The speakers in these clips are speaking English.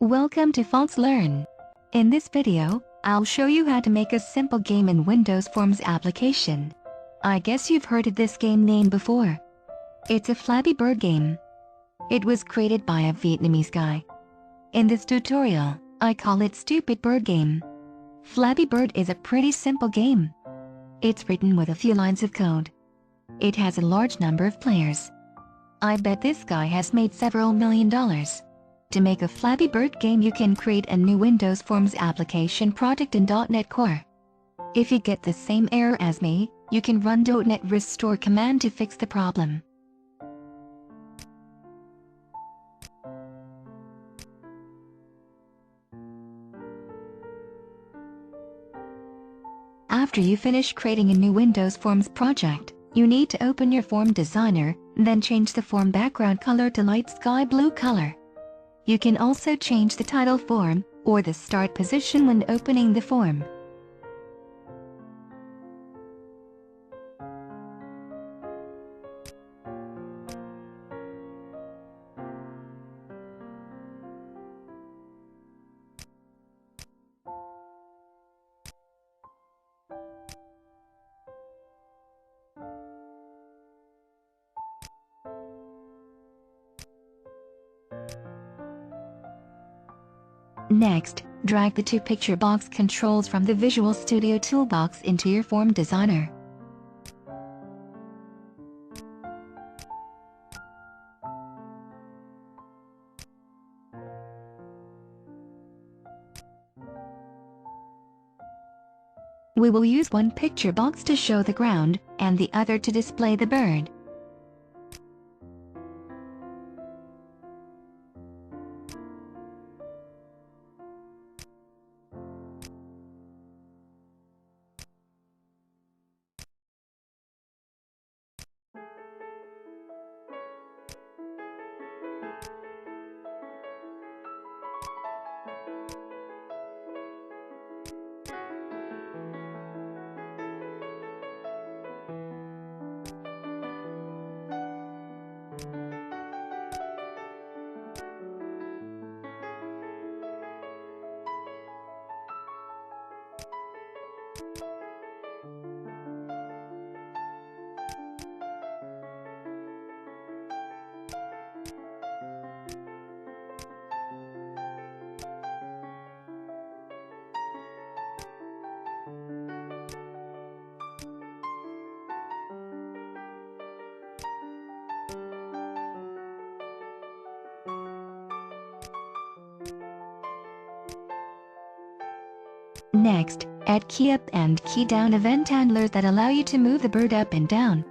Welcome to Fonts Learn. In this video, I'll show you how to make a simple game in Windows Forms application. I guess you've heard of this game name before. It's a Flappy Bird game. It was created by a Vietnamese guy. In this tutorial, I call it Stupid Bird Game. Flappy Bird is a pretty simple game. It's written with a few lines of code. It has a large number of players. I bet this guy has made several $1 million. To make a Flappy Bird game, you can create a new Windows Forms application project in .NET Core. If you get the same error as me, you can run .NET restore command to fix the problem. After you finish creating a new Windows Forms project, you need to open your form designer, then change the form background color to light sky blue color. You can also change the title form or the start position when opening the form. Next, drag the two picture box controls from the Visual Studio toolbox into your form designer. We will use one picture box to show the ground and the other to display the bird. Next, add key up and key down event handlers that allow you to move the bird up and down.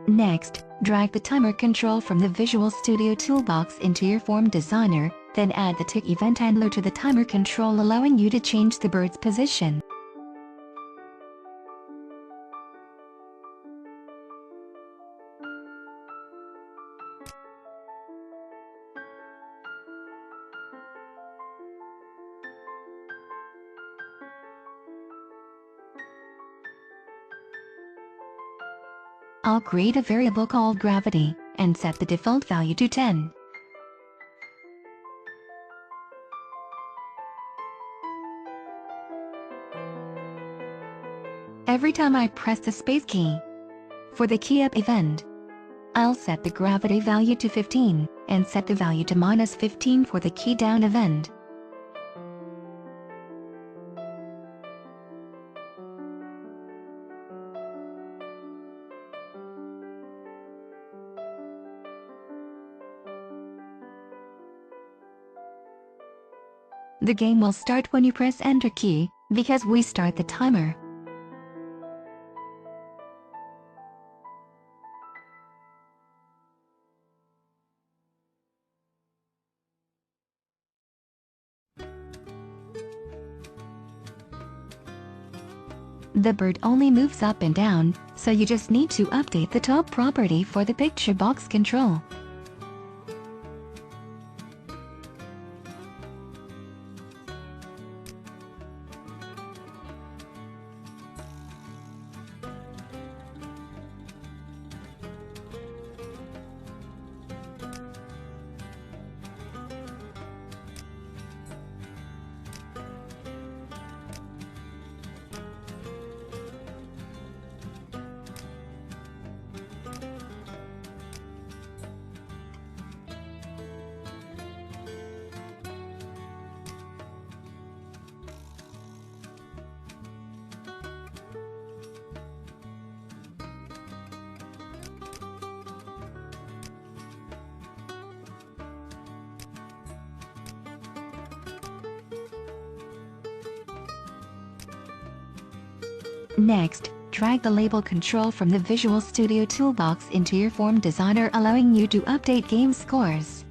Next, drag the timer control from the Visual Studio toolbox into your form designer, then add the tick event handler to the timer control, allowing you to change the bird's position. I'll create a variable called gravity and set the default value to 10. Every time I press the space key for the key up event, I'll set the gravity value to 15 and set the value to -15 for the key down event. The game will start when you press Enter key, because we start the timer. The bird only moves up and down, so you just need to update the top property for the picture box control. Next, drag the label control from the Visual Studio toolbox into your form designer, allowing you to update game scores.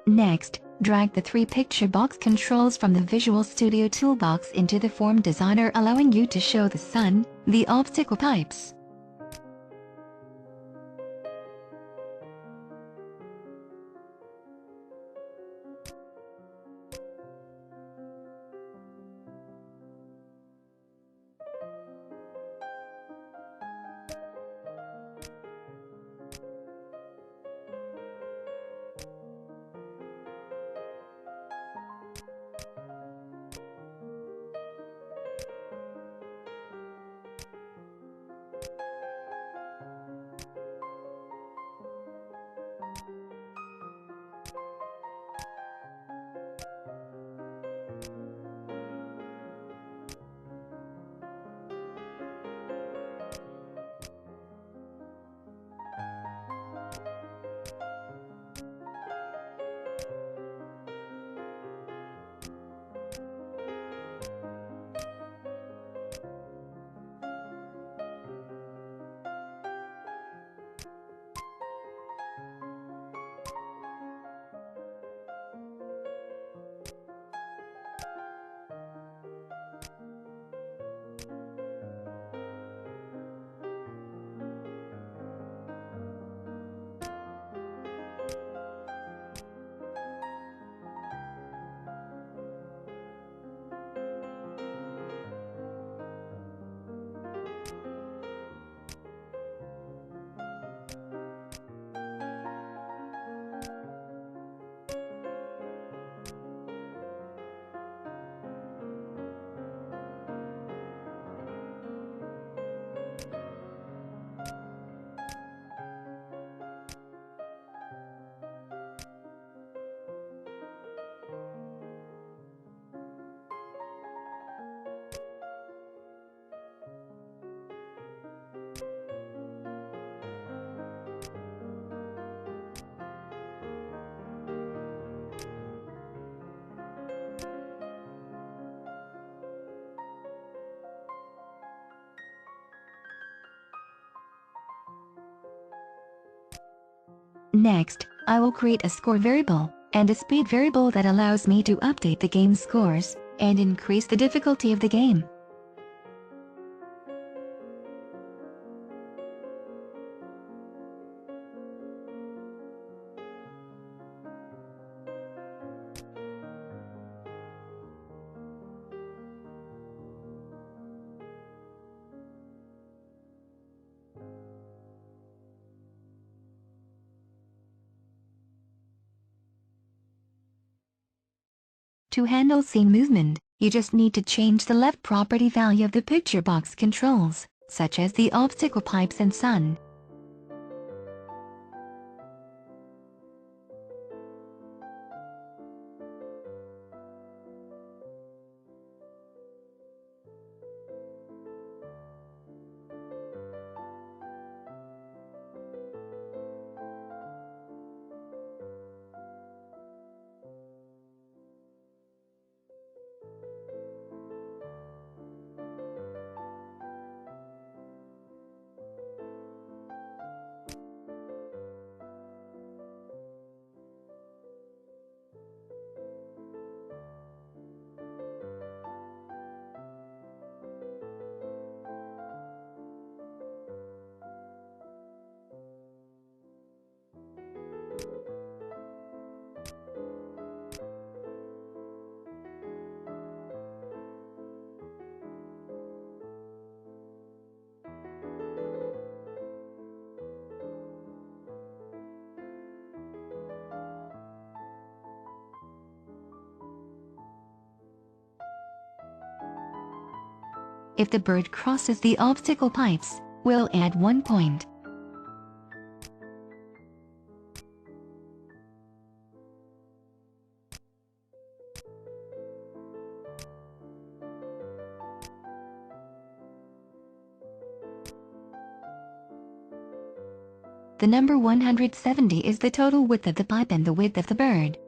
Next, drag the 3 picture box controls from the Visual Studio toolbox into the form designer, allowing you to show the sun, the obstacle pipes, Next, I will create a score variable and a speed variable that allows me to update the game scores and increase the difficulty of the game. To handle scene movement, you just need to change the left property value of the picture box controls, such as the obstacle pipes and sun. If the bird crosses the obstacle pipes, we'll add 1 point. The number 170 is the total width of the pipe and the width of the bird.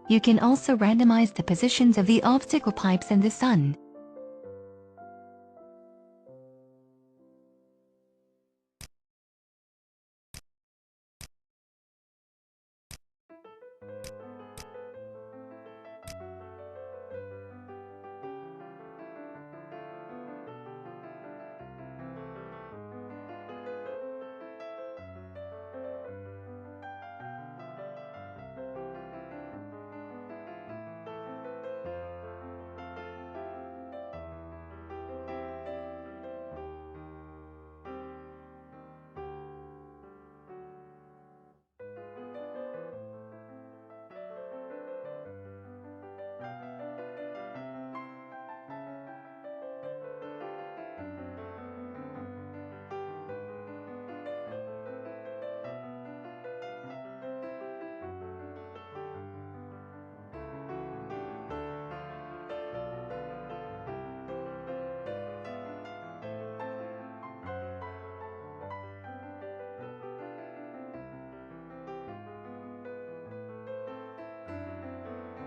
You can also randomize the positions of the obstacle pipes and the sun.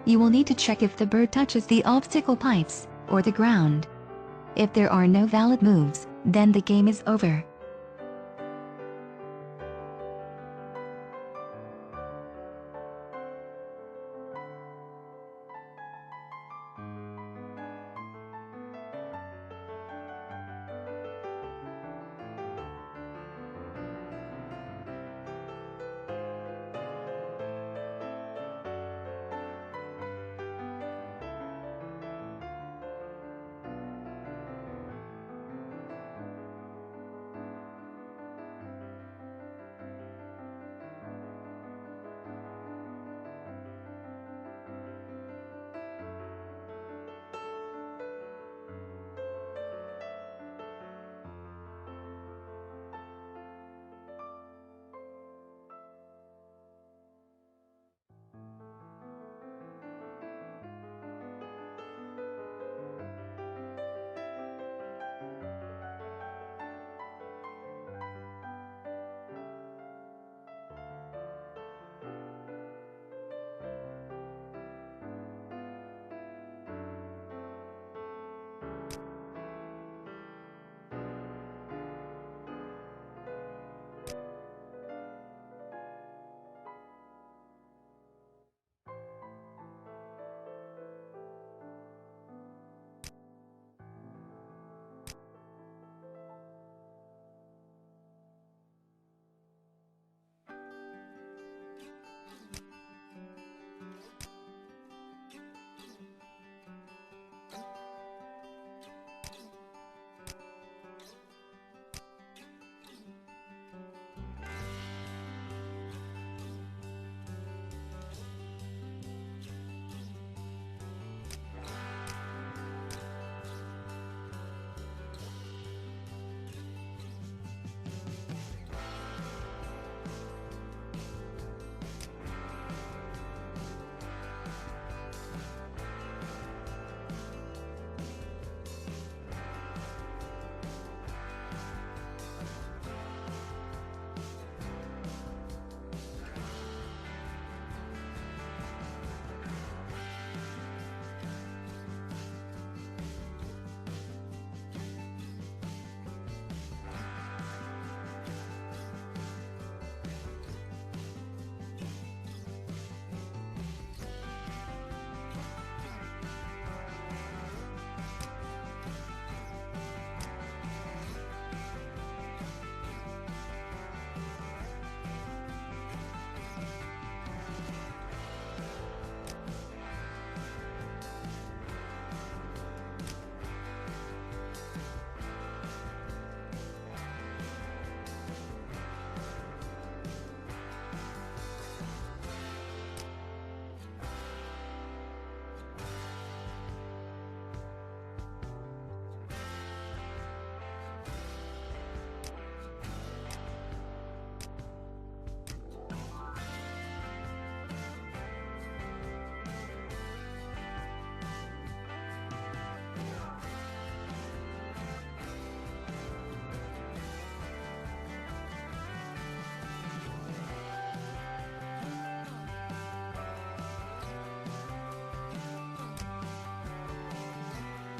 You will need to check if the bird touches the obstacle pipes or the ground. If there are no valid moves, then the game is over.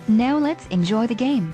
Now let's enjoy the game.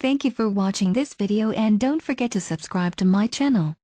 Thank you for watching this video and don't forget to subscribe to my channel.